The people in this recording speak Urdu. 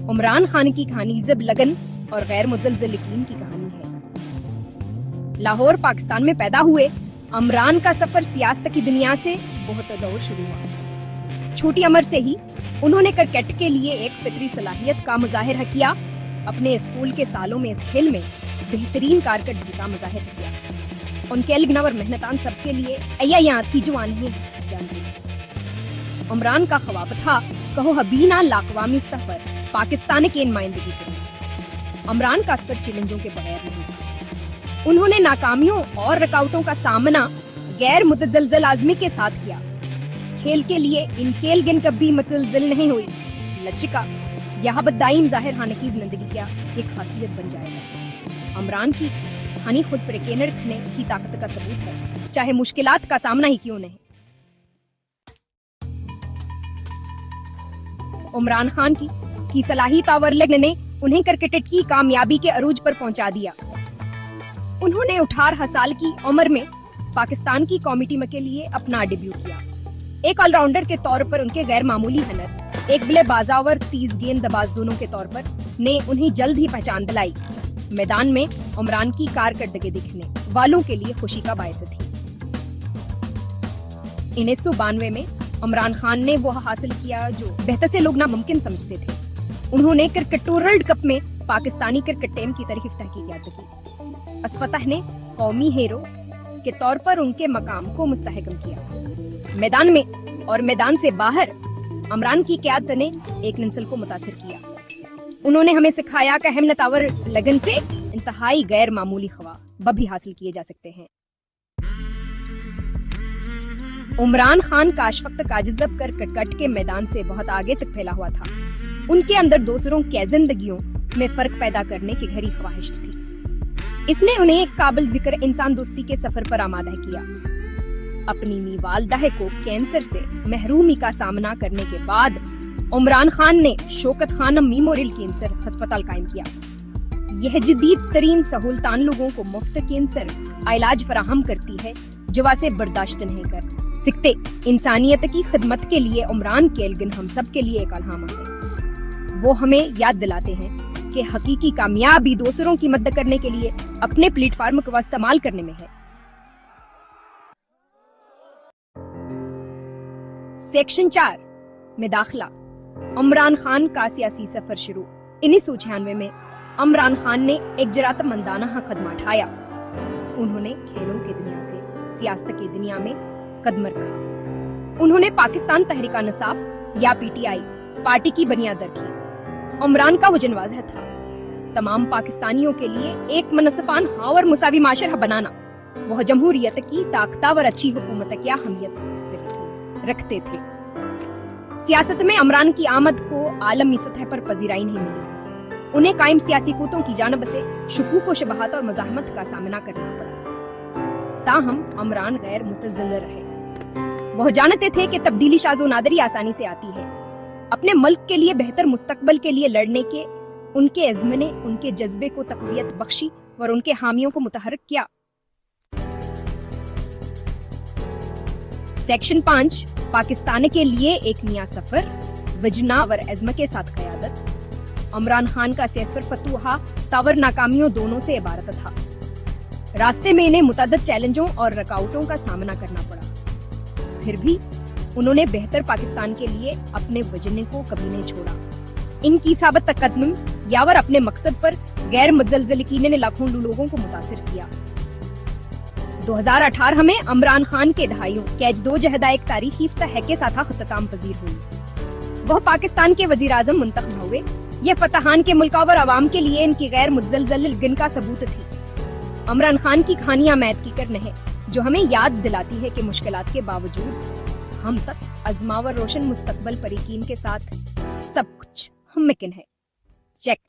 عمران خان کی کہانی ضد لگن اور غیر مزلزل یقین کی کہانی ہے۔ لاہور پاکستان میں پیدا ہوئے عمران کا سفر سیاست کی دنیا سے بہت دور شروع ہوا۔ چھوٹی عمر سے ہی انہوں نے کرکٹ کے لیے ایک فطری صلاحیت کا مظاہرہ کیا۔ اپنے اسکول کے سالوں میں اس کھیل میں بہترین کارکردگی کا مظاہرہ کیا۔ ان کے الگنور محنتان سب کے لیے ایایات کی جوان ہیں جان گئی۔ عمران کا خواب تھا کہو حبینہ لاقوامی سطح پر پاکستان کی نمائندگی کریں۔ عمران کا سفر چیلنجوں کے بغیر نہیں تھا۔ انہوں نے ناکامیوں اور رکاوٹوں کا سامنا غیر متزلزل عزمی کے ساتھ کیا۔ کھیل کے لیے ان کھیل گن کبھی متزلزل نہیں ہوئی۔ لچکا یہ بدائم ظاہر ہونے کی زندگی کیا ایک خاصیت بن جائے گا۔ عمران کی کہانی خود پر یقین رکھنے کی طاقت کا ثبوت ہے، چاہے مشکلات کا سامنا ہی کیوں نہیں۔ عمران خان کی صلاحیت اور لگن نے انہیں کرکٹ کی کامیابی کے عروج پر پہنچا دیا۔ انہوں نے 18 سال کی عمر میں پاکستان کی قومی ٹیم کے لیے اپنا ڈیبیو کیا۔ ایک آل راؤنڈر کے طور پر ان کے غیر معمولی ہنر، ایک بلے بازا اور تیز گیند باز دونوں کے طور پر نے انہیں جلد ہی پہچان دلائی۔ میدان میں عمران کی کارکردگی دیکھنے والوں کے لیے خوشی کا باعث تھی۔ 1992 میں عمران خان نے وہ حاصل کیا جو بہتر سے لوگ ناممکن سمجھتے تھے۔ انہوں نے کرکٹ ورلڈ کپ میں پاکستانی کرکٹ ٹیم کی طرف تحقیقات کی۔ اسفتح نے قومی ہیرو کے طور پر ان کے مقام کو مستحکم کیا۔ میدان میں اور میدان سے باہر عمران کی قیادت نے ایک نسل کو متاثر کیا۔ انہوں نے ہمیں سکھایا کہ ہمت اور لگن سے انتہائی غیر معمولی خواب بھی حاصل کیے جا سکتے ہیں۔ عمران خان کاش وقت کا جذب کر کرکٹ کے میدان سے بہت آگے تک پھیلا ہوا تھا۔ ان کے اندر دوسروں کی زندگیوں میں فرق پیدا کرنے کی گہری خواہش تھی۔ اس نے انہیں ایک قابل ذکر انسان دوستی کے سفر پر آمادہ کیا۔ اپنی والدہ کو کینسر سے محرومی کا سامنا کرنے کے بعد عمران خان نے شوکت خانم میموریل کینسر ہسپتال قائم کیا۔ یہ جدید ترین سہولتان لوگوں کو مفت کینسر علاج فراہم کرتی ہے جو اسے برداشت نہیں کر سکتے۔ انسانیت کی خدمت کے لیے عمران کیلگن ہم سب کے لیے ایک الہام ہے۔ وہ ہمیں یاد دلاتے ہیں کہ حقیقی کامیابی دوسروں کی مدد کرنے کے لیے اپنے پلیٹ فارم کو استعمال کرنے میں ہے۔ سیکشن 4 میں داخلہ۔ عمران خان کا سیاسی سفر شروع۔ 1996 میں عمران خان نے ایک جرأت مندانہ قدم اٹھایا۔ انہوں نے کھیلوں کی دنیا سے سیاست کی دنیا میں قدم رکھا۔ انہوں نے پاکستان تحریک انصاف یا PTI پارٹی کی بنیاد رکھی۔ عمران کا وژن واضح تھا، تمام پاکستانیوں کے لیے ایک منصفانہ اور مساوی معاشرہ بنانا۔ وہ جمہوریت کی طاقتور اچھی حکومت کی اہمیت رکھتے تھے۔ سیاست میں عمران کی آمد کو عالمی سطح پر پذیرائی نہیں ملی۔ انہیں قائم سیاسی قوتوں کی جانب سے شکوک و شبہات اور مزاحمت کا سامنا کرنا پڑا۔ تاہم عمران غیر متزلزل رہے۔ وہ جانتے تھے کہ تبدیلی شاذ و نادری آسانی سے آتی ہے۔ اپنے ملک کے لیے بہتر مستقبل کے لیے لڑنے کے ان کے عزم نے ان کے جذبے کو تقویت بخشی اور ان کے حامیوں کو متحرک کیا۔ سیکشن 5 پاکستان کے لیے ایک نیا سفر، وجنا اور عزم کے ساتھ قیادت۔ عمران خان کا سفر فتوحا تاور ناکامیوں دونوں سے عبارت تھا۔ راستے میں انہیں متعدد چیلنجوں اور رکاوٹوں کا سامنا کرنا پڑا، پھر بھی انہوں نے بہتر پاکستان کے لیے اپنے وژن کو کبھی نہیں چھوڑا۔ ان کی ثابت قدم یاور اپنے مقصد پر غیر متزلزل یقین نے لاکھوں لوگوں کو متاثر کیا۔ 2018 میں عمران خان کے دہائیوں کیچ 2 جہدہ ایک تاریخی فتح کے ساتھ اختتام پذیر ہوئی۔ وہ پاکستان کے وزیر اعظم منتخب ہوئے۔ یہ فتحان کے ملک اور عوام کے لیے ان کی غیر متزلزل لگن کا ثبوت تھی۔ عمران خان کی کہانیاں میت کی کرن ہے جو ہمیں یاد دلاتی ہے کہ مشکلات کے باوجود ہم تک عزم اور روشن مستقبل پر یقین کے ساتھ سب کچھ ممکن ہے۔ چیک